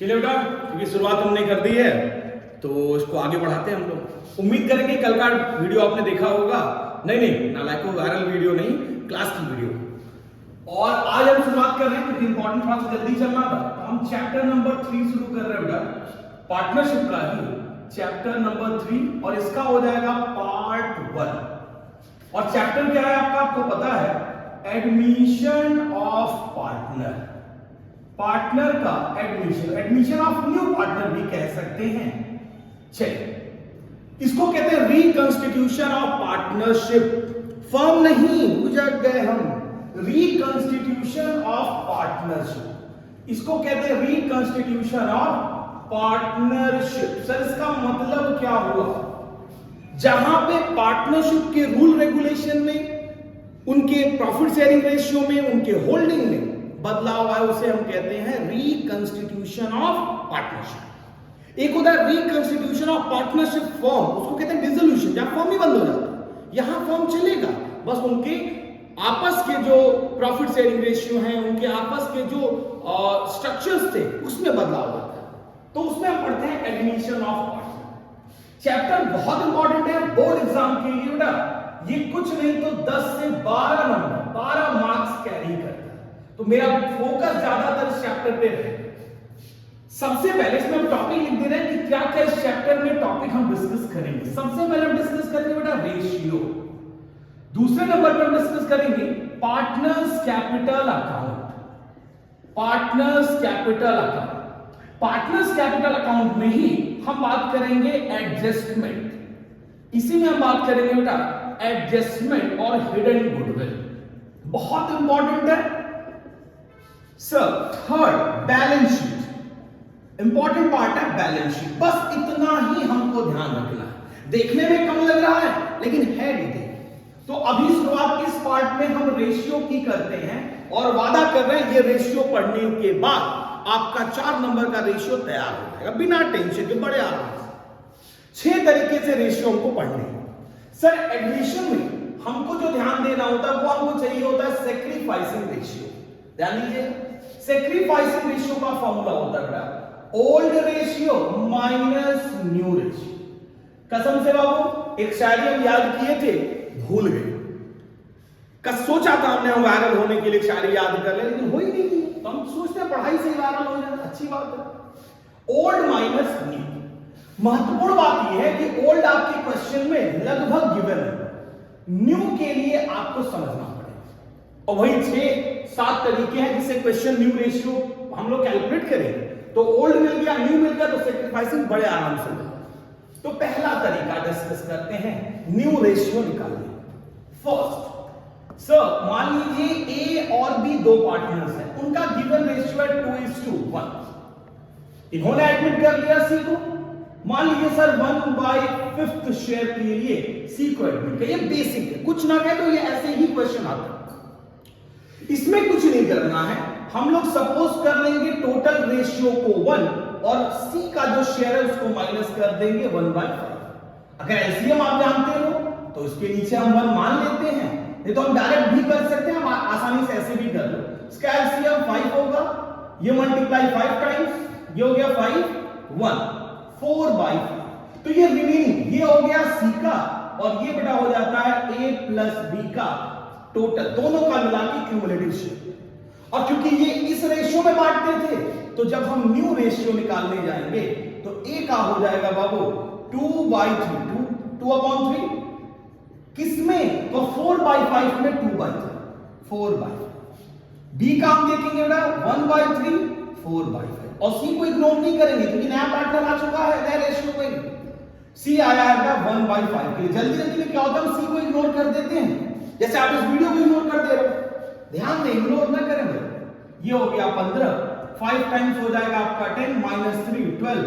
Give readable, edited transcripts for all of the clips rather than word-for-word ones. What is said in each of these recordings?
चलिए बेटा, क्योंकि शुरुआत हमने कर दी है तो इसको आगे बढ़ाते हैं हम लोग। उम्मीद करेंगे कल का वीडियो आपने देखा होगा। नहीं, नालायकों वायरल वीडियो नहीं, क्लास की वीडियो। और आज हम शुरुआत कर रहे हैं क्योंकि इंपॉर्टेंट थोड़ा सा जल्दी चलना था। हम चैप्टर नंबर 3 शुरू कर रहे हैं बेटा, पार्टनरशिप का ही चैप्टर नंबर 3, और इसका हो जाएगा पार्ट 1। और चैप्टर क्या है आपका, आपको पता है, एडमिशन ऑफ पार्टनर। पार्टनर का एडमिशन ऑफ न्यू पार्टनर भी कह सकते हैं। चलिए, इसको कहते हैं रिकंस्टिट्यूशन ऑफ पार्टनरशिप। फर्म नहीं, बुझक गए हम। रिकंस्टिट्यूशन ऑफ पार्टनरशिप, इसको कहते हैं रिकंस्टिट्यूशन ऑफ पार्टनरशिप। सर इसका मतलब क्या हुआ? जहां पे पार्टनरशिप के रूल रेगुलेशन में, उनके प्रॉफिट शेयरिंग रेशियो में, उनके होल्डिंग में बदलाव आया, उसे हम कहते हैं रिकंस्टिट्यूशन ऑफ पार्टनरशिप। एक होता है रिकंस्टिट्यूशन ऑफ पार्टनरशिप फॉर्म, उसको कहते हैं डिसोल्यूशन, जहां फॉर्म ही बंद हो जाता है। यहां फॉर्म चलेगा, बस उनके आपस के जो प्रॉफिट शेयरिंग रेशियो हैं, उनके आपस के जो स्ट्रक्चर्स थे, उसमें बदलाव होता है। तो उसमें हम पढ़ते हैं एडमिशन ऑफ पार्टनर। चैप्टर बहुत इंपॉर्टेंट है बोर्ड एग्जाम के लिए बेटा। ये कुछ नहीं तो 10 से 12 नंबर, 12 मार्क्स कैरी करता है। तो मेरा फोकस ज्यादातर इस चैप्टर पे है। सबसे पहले इसमें हम टॉपिक लिख दे रहे हैं कि क्या क्या इस चैप्टर में टॉपिक हम डिस्कस करेंगे। सबसे पहले हम डिस्कस करेंगे बेटा रेशियो। दूसरे नंबर पर हम डिस्कस करेंगे partners capital account. Partners capital account, partners capital account में ही हम बात करेंगे एडजस्टमेंट। इसी में हम बात करेंगे बेटा एडजस्टमेंट और हिडन गुडविल, बहुत इंपॉर्टेंट है। Sir third balance sheet, important part है बैलेंस शीट। बस इतना ही हमको ध्यान रखना है। देखने में कम लग रहा है लेकिन है डिटेल। तो अभी शुरुआत इस पार्ट में हम रेशियो की करते हैं और वादा कर रहे हैं ये रेशियो पढ़ने के बाद आपका 4 नंबर का रेशियो तैयार हो जाएगा बिना टेंशन के, बड़े आराम से। 6 तरीके से रेशियो हमको पढ़ने हैं। सर एडमिशन में हमको जो ध्यान देना होता है वो हमको चाहिए होता है सैक्रिफाइसिंग रेशियो। ध्यान दीजिए, सैक्रिफाइसिंग रेशियो का फॉर्मूला होता है old ratio minus new ratio. कसम से बाबू एक शायरी हम याद किए थे, भूल गए। सोचा था हमने हम वायरल होने के लिए शायरी याद कर ले, लेकिन हो ही नहीं थी। तो हम सोचते हैं पढ़ाई से वायरल हो जाए, अच्छी बात है। ओल्ड माइनस न्यू, महत्वपूर्ण बात यह है कि ओल्ड आपके क्वेश्चन में लगभग गिवन है, न्यू के लिए आपको समझना पड़ेगा। और वही 6-7 तरीके हैं जिससे क्वेश्चन न्यू रेशियो हम लोग कैलकुलेट करेंगे। तो ओल्ड मिल गया, न्यू मिल गया, तो सैक्रिफाइसिंग बड़े आराम से होगा। तो पहला तरीका डिस्कस करते हैं न्यू रेशियो निकालने। फर्स्ट सर मान लीजिए ए और बी 2 पार्टनर्स हैं, उनका गिवन रेशियो है 2:1। इन्होंने एडमिट कर लिया सी को। मान लीजिए सर 1/5 शेयर के लिए सी को एडमिट कर। ये बेसिक है, कुछ ना कहे तो ये ऐसे ही क्वेश्चन आता है। इसमें कुछ नहीं करना है, हम लोग सपोज कर लेंगे टोटल रेशियो को 1 और सी का जो शेयर है उसको माइनस कर देंगे 1/5। अगर एलसीएम आप जानते हो तो इसके नीचे हम 1 मान लेते हैं, नहीं तो हम डायरेक्ट भी कर सकते हैं, हम आसानी से ऐसे भी कर लो। इसका एलसीएम 5 होगा, ये मल्टीप्लाई 5 टाइम्स, ये हो गया 5 1 4/5। तो ये रिमेनिंग ये हो गया सी का, और ये बेटा हो जाता है ए प्लस बी का टोटल, दोनों का मिला के क्यूमुलेटिव शेयर। और क्योंकि ये इस रेशियो में बांटते थे, तो जब हम न्यू रेशियो निकालने जाएंगे तो ए का हो जाएगा बाबू 2/3, 2/3 किसमें? तो 4/5 में 2/3, 4/5। बी का हम देखेंगे बेटा 1/3, 4/5। और सी को इग्नोर नहीं करेंगे क्योंकि नया पार्टनर आ चुका है, नया रेशियो में सी आया है बेटा 1/5 के लिए। जल्दी जल्दी में क्या होता है, हम सी को इग्नोर कर देते हैं, जैसे आप इस वीडियो को इग्नोर कर दे रहे हो। ध्यान दें, इग्नोर ना करें। ये हो गया 15, 5 टाइम्स हो जाएगा आपका 10 - 3 12।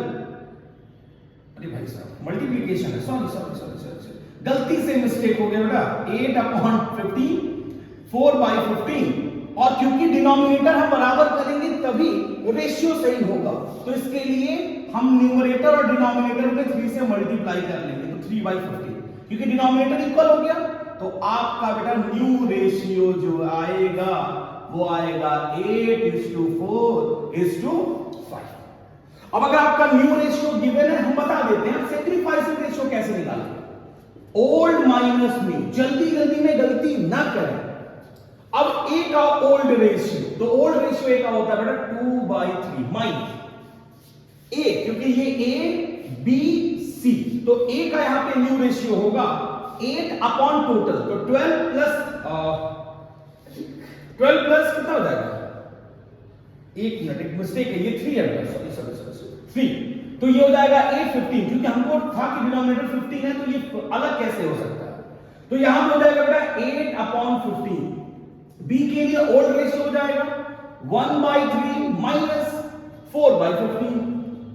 अरे भाई साहब मल्टीप्लिकेशन है, सॉरी, गलती से मिस्टेक हो गया बेटा। 8/15, 4/15। और क्योंकि डिनोमिनेटर हम बराबर करेंगे तभी रेशियो सही होगा, तो इसके लिए हम न्यूमरेटर और डिनोमिनेटर में 3 से मल्टीप्लाई कर लेंगे, तो 3/15। क्योंकि डिनोमिनेटर इक्वल हो गया तो आपका बेटा न्यू रेशियो जो आएगा वो आएगा 8:4:5। अब अगर आपका न्यू रेशियो गिवन है, हम बता देते हैं सेक्रीफाइसिंग रेशियो कैसे निकालें। ओल्ड माइनस न्यू, जल्दी जल्दी में गलती ना करें। अब ए का ओल्ड रेशियो, तो ओल्ड रेशियो ए का होता है बेटा 2/3 माइनस ए, क्योंकि ये ए बी सी, तो ए का यहां पे न्यू रेशियो होगा 8 अपॉन टोटल, तो 12 प्लस कितना हो जाएगा, एक मिनट, एक मिस्टेक है, ये 3 है, सॉरी 3, तो ये हो जाएगा 8 15, क्योंकि हमको था कि डिनोमिनेटर 15 है, तो ये अलग कैसे हो सकता है, तो यहां पे हो जाएगा बेटा 8 अपॉन 15। बी के लिए ओल्ड रेशियो हो जाएगा 1/3 माइनस 4/15।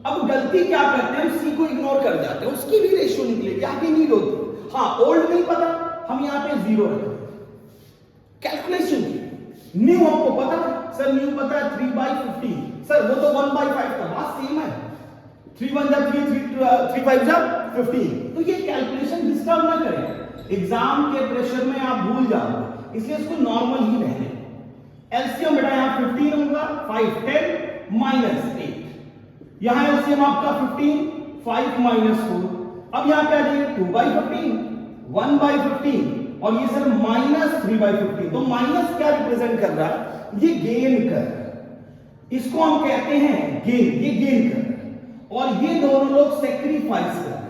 अब गलती क्या करते हैं, हम सी को इग्नोर कर जाते हैं, उसकी भी रेशियो निकलेगी, आगे नीड होती। हाँ, ओल्ड नहीं पता, हम यहां पे 0 रखते हैं, कैलकुलेशन की। न्यू हमको पता है, सर न्यू पता है 3/15, सर वो तो 1/5 का, बात सेम है, 3 1 जा 3, 3 5 जा 15, तो ये कैलकुलेशन डिस्टर्ब ना करें, एग्जाम के प्रेशर में आप भूल जाओ, इसलिए इसको नॉर्मल ही रहने। एलसीएम बेटा यहां 15 होगा, 5 10 माइनस 8, यहां एलसीएम आपका 15 5 माइनस 4, अब यहां पे आ जाइए 2/15 1/15 और ये सर माइनस 3/15, तो माइनस क्या रिप्रेजेंट कर रहा है, ये गेन कर रहा है, इसको हम कहते हैं गेन, ये गेन कर रहा है, और ये दोनों लोग सेक्रीफाइस कर रहे हैं,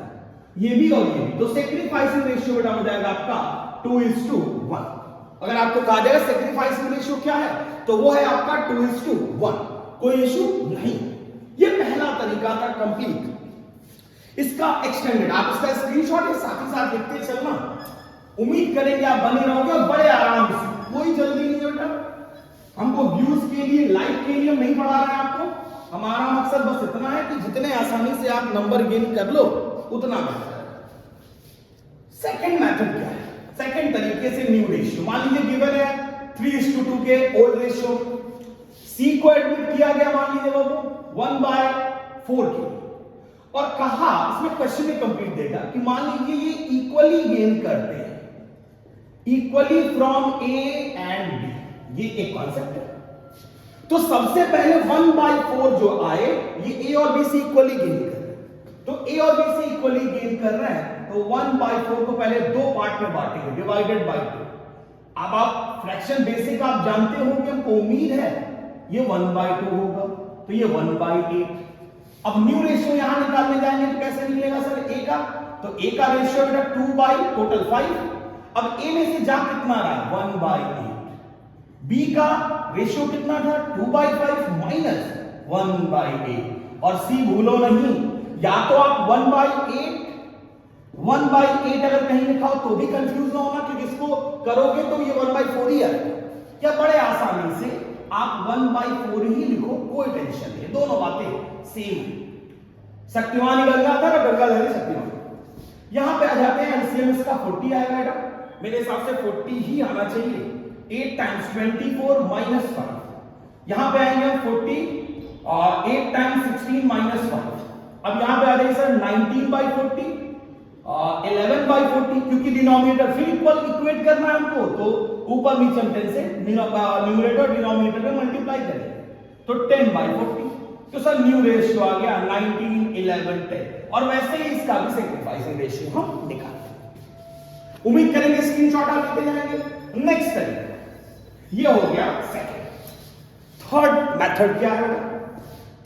ये भी और ये भी, तो सेक्रीफाइसिंग रेशियो बेटा हो जाएगा आपका 2:1। अगर आपको कहा जाएगा सेक्रीफाइसिंग रेशियो क्या है, तो वो है आपका 2:1, कोई इशू नहीं। ये पहला तरीका था कंप्लीट। इसका एक्सटेंडेड, आप इसका स्क्रीनशॉट या साथ ही साथ लिखते चलना, उम्मीद करेंगे आप बने रहोगे बड़े आराम से, कोई जल्दी नहीं है बेटा, हमको व्यूज के लिए लाइक के लिए हम नहीं पढ़ा रहे हैं आपको, हमारा मकसद बस इतना है कि जितने आसानी से आप नंबर गेन कर लो उतना बेहतर है। सेकंड मेथड क्या है, सेकंड तरीके से न्यू रेशियो, मान लीजिए गिवन है 3:2 के ओल्ड रेशियो, सी को एडमिट किया गया मान लीजिए बाबू 1/4 की, और कहा इसमें क्वेश्चन में कंप्लीट देगा कि मान लीजिए ये इक्वली गेन करते हैं, equally from A and B, ये एक कॉन्सेप्ट है। तो सबसे पहले 1/4 जो आए, ये ए और बी से इक्वली गेन कर रहे हैं, तो ए और बी से इक्वली गेन कर रहे हैं, तो 1/4 को पहले दो पार्ट में बांटेंगे, डिवाइडेड बाय 2। अब आप फ्रैक्शन बेसिक आप जानते हो कि हमको उम्मीद है ये 1/2 होगा, तो ये 1/8। अब न्यू रेशियो यहां निकालने जाएंगे तो कैसे निकलेगा सर, ए का, तो ए का रेशियो बेटा 2 टोटल 5, अब ए में से जा कितना रहा 1/8, बी का रेशियो कितना था 2/5 माइनस 1/8, और सी भूलो नहीं, या तो आप 1/8 अगर कहीं लिखा हो तो भी कंफ्यूज ना होना, क्योंकि इसको करोगे तो ये 1/4 ही आएगा, क्या बड़े आसानी से आप 1/4 ही लिखो, कोई टेंशन नहीं, दोनों बातें सेम है, शक्तिमान गंगाधर और गंगाधर शक्तिमान। यहां पे आ जाते हैं, एलसीएम इसका 40 आएगा बेटा, मेरे हिसाब से 40 ही आना चाहिए, 8 टाइम्स 24 माइनस 5, यहां पे आएंगे 40 और 8 टाइम्स 16 माइनस 5, अब यहां पे आ जाइए सर 19/40 और 11/40, क्योंकि डिनोमिनेटर फिर इक्वेट करना है हमको, तो ऊपर नीचे हम 10 से न्यूमरेटर डिनोमिनेटर में मल्टीप्लाई करेंगे, तो 10/40, तो सर न्यू रेशियो आ गया 19 11 10, और वैसे ही इसका भी सेक्रीफाइसिंग रेशियो हम निकालते हैं। उम्मीद करेंगे स्क्रीनशॉट आप लेते जाएंगे। नेक्स्ट तरीका ये हो गया सेकंड। थर्ड मेथड क्या है,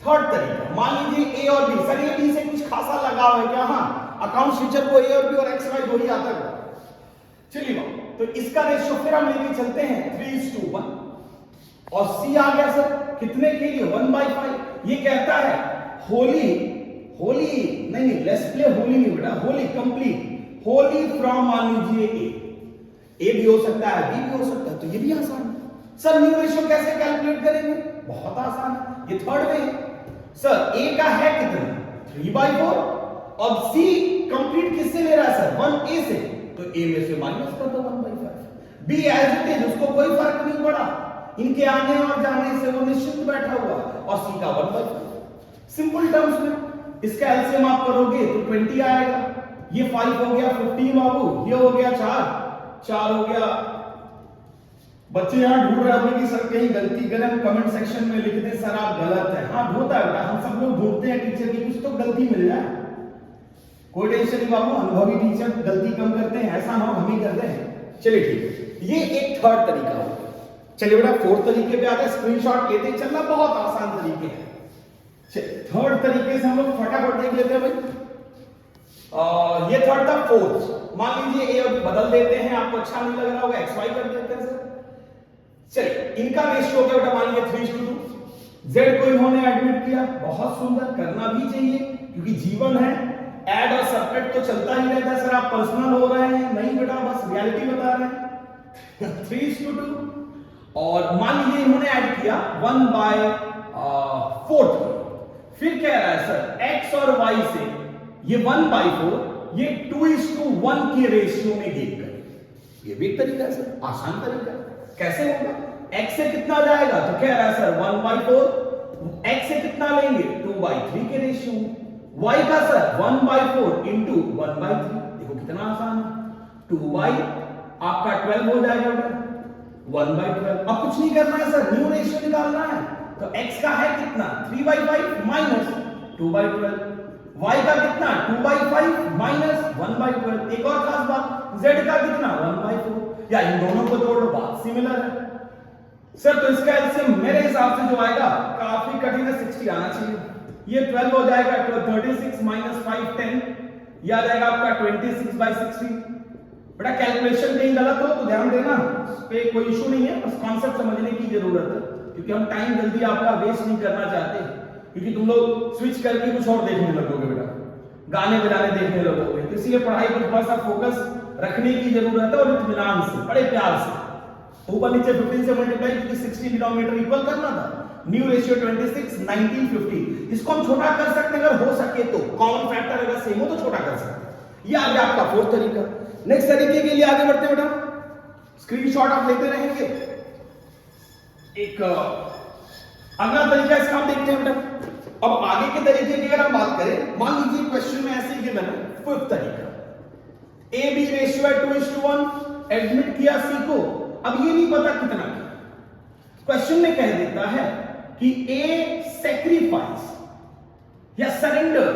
थर्ड तरीका, मान लीजिए ए और बी, सर ये बी से कुछ खासा लगाव है क्या, हाँ अकाउंट टीचर को ए और बी और एक्स वाई दो ही आता है, चलिए बाबू, तो इसका रेशियो फिर हम लेके चलते हैं 3:1, और सी आ गया सर कितने के लिए 1/5, ये कहता है होली नहीं लेट्स प्ले होली नहीं बेटा, होली कंप्लीट, होली फ्रॉम मान लीजिए ए भी हो सकता है बी भी हो सकता है, तो ये भी आसान है। सर न्यू रेशियो कैसे कैलकुलेट करेंगे, बहुत आसान है, ये थर्ड वे है। सर ए का है कितना 3/4, और सी कंप्लीट किससे ले रहा है सर 1a से, तो a में से माइनस कर दो 1/5, b एज इट इज, उसको कोई फर्क नहीं पड़ा, इनके आने और जाने से वो निश्चित बैठा हुआ, और c का 1/5। सिंपल टर्म्स में इसका एलसीएम आप करोगे तो 20 आएगा, ये 5 हो गया 15 बाबू, ये हो गया 4 हो गया बच्चे यहाँ ढूंढ रहे होंगे कि सर कहीं गलती करें, हम कमेंट सेक्शन में लिख दें सर आप गलत है। हाँ होता है बेटा, हम सब लोग ढूंढते हैं टीचर की कुछ तो गलती मिल जाए। कोई टेंशन नहीं बाबू, अनुभवी टीचर गलती कम करते हैं, ऐसा ना हो हम ही करते हैं। चलिए ठीक है, ये एक थर्ड तरीका हो गया। चलिए बेटा फोर्थ तरीके पे आते हैं, स्क्रीनशॉट लेते चलना, बहुत आसान तरीके हैं। थर्ड तरीके से हम लोग फटाफट देख लेते हैं भाई। ये थर्ड था। फोर्थ मान लीजिए ए बदल देते हैं, आपको अच्छा नहीं लग रहा होगा, एक्स वाई कर देते हैं सर। चलिए इनका रेशियो क्या बेटा, मान लीजिए 3:2। जेड को इन्होंने एडमिट किया, बहुत सुंदर, करना भी चाहिए क्योंकि जीवन है, ऐड और सब्ट्रैक्ट तो चलता ही रहता है। सर आप पर्सनल हो रहे हैं, नहीं बेटा बस रियलिटी बता रहे हैं। 3:2 और मान लीजिए इन्होंने ऐड किया 1/4। फिर कह रहा है सर x और y से ये 1/4 ये 2:1 के रेशियो में गेन करें। ये भी एक तरीका है सर, आसान तरीका है। कैसे होगा, x से कितना जाएगा तो कह रहा है सर 1/4, x से कितना लेंगे 2/3 के रेशियो में, y का सर 1/4 इंटू 1/3। देखो कितना आसान है, 2 आपका 12 हो जाएगा बेटा, 1/12। अब कुछ नहीं करना है सर, न्यू रेशियो निकालना है। तो x का है कितना 3/5 माइनस 2/12, y का कितना 2/5 माइनस 1/12। एक और खास बात, z का कितना 1/4, या इन दोनों को जोड़ लो, बात सिमिलर है सर। तो इसका एलसीएम मेरे हिसाब से जो आएगा काफी कठिन है, 60 आना चाहिए। ये 12 हो जाएगा, 36 माइनस 5 10, ये आ जाएगा आपका 26/60। बेटा कैलकुलेशन कहीं गलत हो तो ध्यान देना, इस पे कोई इशू नहीं है, बस कॉन्सेप्ट समझने की जरूरत है क्योंकि हम टाइम जल्दी आपका वेस्ट नहीं करना चाहते, क्योंकि तुम लोग स्विच करके कुछ और देखने लगोगे बेटा, गाने बजाने देखने लगोगे, तो इसलिए पढ़ाई पर थोड़ा सा फोकस रखने की जरूरत है और इत्मीनान से, बड़े प्यार से। ऊपर नीचे 15 से मल्टीप्लाई क्योंकि 60 डिनोमिनेटर इक्वल करना था। New ratio 26 19 50। इसको हम छोटा कर सकते हैं अगर हो सके तो, कॉमन फैक्टर अगर सेम हो तो छोटा कर सकते हैं। ये आ गया आपका फोर्थ तरीका। नेक्स्ट तरीके के लिए आगे बढ़ते हैं बेटा, स्क्रीनशॉट आप लेते रहेंगे। एक अगला तरीका इसका हम देखते हैं बेटा। अब आगे के तरीके की अगर हम बात करें, मान लीजिए क्वेश्चन में ऐसे ही गिवन है, फिफ्थ तरीका, ए बी रेशियो है 2:1, एडमिट किया सी को, अब ये नहीं पता कितना किया। क्वेश्चन में कह देता है कि ए सैक्रिफाइस या सरेंडर,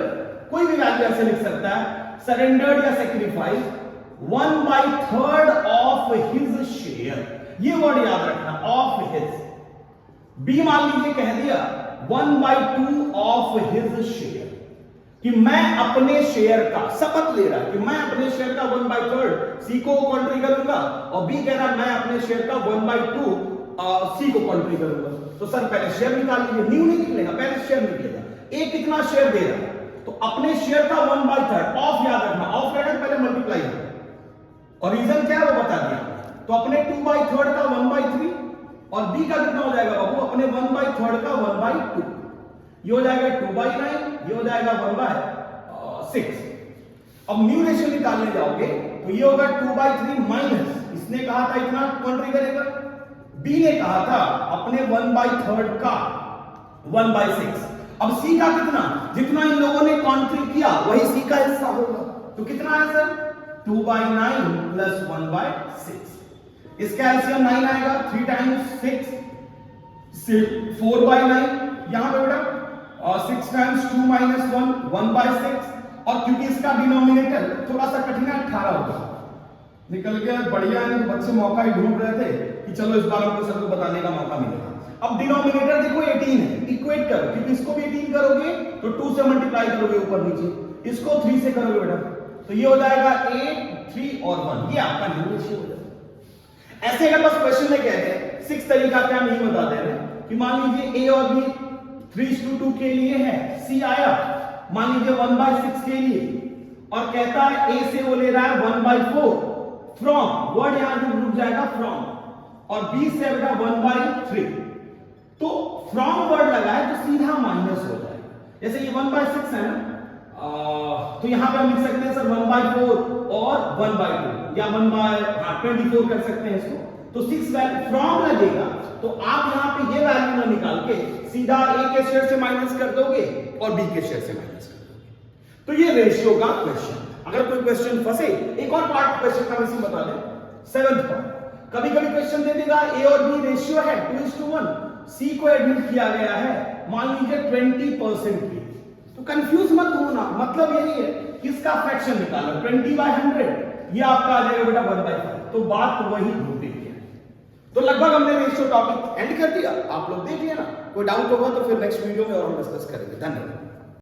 कोई भी वैल्यू ऐसे लिख सकता है, सरेंडर्ड या सैक्रिफाइस 1/3 ऑफ हिज शेयर। ये वर्ड याद रखना, ऑफ हिज। बी मान लीजिए कह दिया 1/2 ऑफ हिज शेयर, कि मैं अपने शेयर का, शपथ ले रहा है कि मैं अपने शेयर का 1/3 सी को कॉन्ट्री करूंगा, और बी कह रहा है मैं अपने शेयर का 1/2 सी को कॉन्ट्री करूंगा। तो सर पहले शेयर निकाल लीजिए, न्यू नहीं निकलेगा, पहले शेयर निकलेगा। ए कितना शेयर दे रहा है, तो अपने शेयर का 1/3, ऑफ याद रखना, ऑफ रहेगा पहले मल्टीप्लाई होगा, और रीजन क्या है वो बता दिया। तो अपने 2/3 का 1/3, और बी का कितना हो जाएगा बाबू, अपने 1/3 का 1/2, ये हो जाएगा 2/9, ये हो जाएगा 1/6। अब न्यू रेशियो निकालने जाओगे तो ये होगा 2/3 माइनस, इसने कहा था इतना कॉन्ट्री करेगा, बी ने कहा था अपने 1/3 का 1/6। अब सी का कितना, जितना इन लोगों ने कॉन्ट्री किया वही सी का हिस्सा होगा, तो कितना है सर 2/9 प्लस 1/6। इसका एलसीएम 9 आएगा, 3 टाइम्स 6 4/9, यहां पे बेटा 6 टाइम्स 2 माइनस 1 1/6, और क्योंकि इसका डिनोमिनेटर थोड़ा सा कठिन है 18 होगा, निकल गया बढ़िया है। तो बच्चे मौका ही ढूंढ रहे थे कि चलो इस बार हमको सर को बताने का मौका मिलेगा। अब डिनोमिनेटर देखो 18 है, इक्वेट करो, क्योंकि इसको भी 18 करोगे तो 2 से मल्टीप्लाई करोगे ऊपर नीचे, इसको 3 से करोगे बेटा, तो ये हो जाएगा 8 3 और 1, ये आपका न्यू रेशियो हो जाएगा। ऐसे अगर बस क्वेश्चन में कहते हैं, सिक्स तरीका क्या हम यही बता दे रहे हैं कि मान लीजिए ए और बी 3:2 के लिए है, सी आया मान लीजिए 1/6 के लिए, और कहता है ए से वो ले रहा है 1/4 फ्रॉम, वर्ड यहां जो रुक जाएगा फ्रॉम, और बी से बेटा 1/3, तो फ्रॉम वर्ड लगा है तो सीधा माइनस हो जाएगा। जैसे ये 1/6 है ना, तो यहां पे हम लिख सकते हैं सर 1/4 और 1/2, या 1/24 कर सकते हैं इसको। तो 6 वैल्यू फ्रॉम लगेगा, तो आप यहां पे ये वैल्यू ना निकाल के सीधा ए के शेयर से माइनस कर दोगे और बी के शेयर से माइनस कर दोगे। तो ये रेशियो का क्वेश्चन। अगर कोई क्वेश्चन फंसे, एक और पार्ट क्वेश्चन का मैं बता दें, 7th पार्ट, कभी कभी क्वेश्चन दे देगा ए और बी रेशियो है 2:1, सी को एडमिट किया गया है मान लीजिए 20% की, तो कंफ्यूज मत होना, मतलब यही है कि इसका फ्रैक्शन निकालो 20/100, ये आपका आ जाएगा बेटा 1/5, तो बात वही होती है। तो लगभग हमने रेशियो टॉपिक एंड कर दिया, आप लोग देख लेना, कोई डाउट होगा तो फिर नेक्स्ट वीडियो में और हम डिस्कस करेंगे। धन्यवाद।